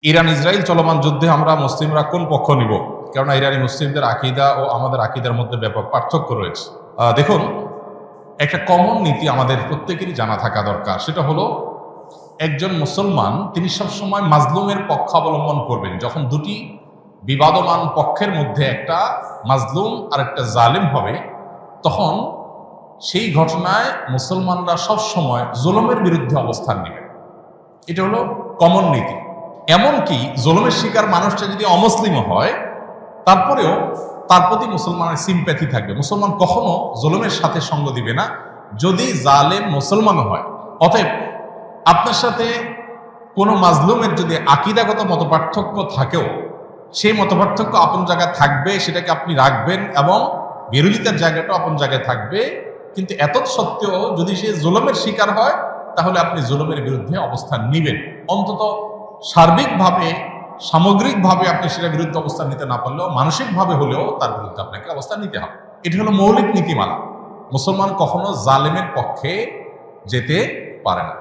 Iran Israel চলমান যুদ্ধে আমরা মুসলিমরা কোন পক্ষ নিব? কেননা ইরানি মুসলিমদের আকীদা ও আমাদের আকীদার মধ্যে ব্যাপক পার্থক্য রয়েছে। দেখুন, একটা কমন নীতি আমাদের প্রত্যেকেরই জানা থাকা দরকার। সেটা হলো, একজন মুসলমান তিনি সবসময় মাজলুমের পক্ষ অবলম্বন করবেন। যখন দুটি বিবাদমান পক্ষের মধ্যে একটা মাজলুম আর একটা জালিম হবে, তখন সেই ঘটনায় মুসলমানরা সবসময় জুলুমের বিরুদ্ধে অবস্থান নেবেন। এটা হলো কমন নীতি। এমনকি জুলুমের শিকার মানুষটা যদি অমুসলিমও হয়, তারপরেও তার প্রতি মুসলমানের সিম্প্যাথি থাকবে। মুসলমান কখনো জুলুমের সাথে সঙ্গ দিবে না, যদি জালেম মুসলমানও হয়। অতএব আপনার সাথে কোনো মাজলুমের যদি আকীদাগত মতপার্থক্য থাকেও, সেই মতপার্থক্য আপন জায়গায় থাকবে, সেটাকে আপনি রাখবেন, এবং বিরোধিতার জায়গাটাও আপন জায়গায় থাকবে। কিন্তু এত সত্ত্বেও যদি সে জুলুমের শিকার হয়, তাহলে আপনি জুলুমের বিরুদ্ধে অবস্থান নিবেন। অন্তত সার্বিকভাবে, সামগ্রিকভাবে আপনি সেটার বিরুদ্ধে অবস্থান নিতে না পারলেও মানসিকভাবে হলেও তার বিরুদ্ধে আপনাকে অবস্থান নিতে হবে। এটি হলো মৌলিক নীতিমালা। মুসলমান কখনো জালেমের পক্ষে যেতে পারে না।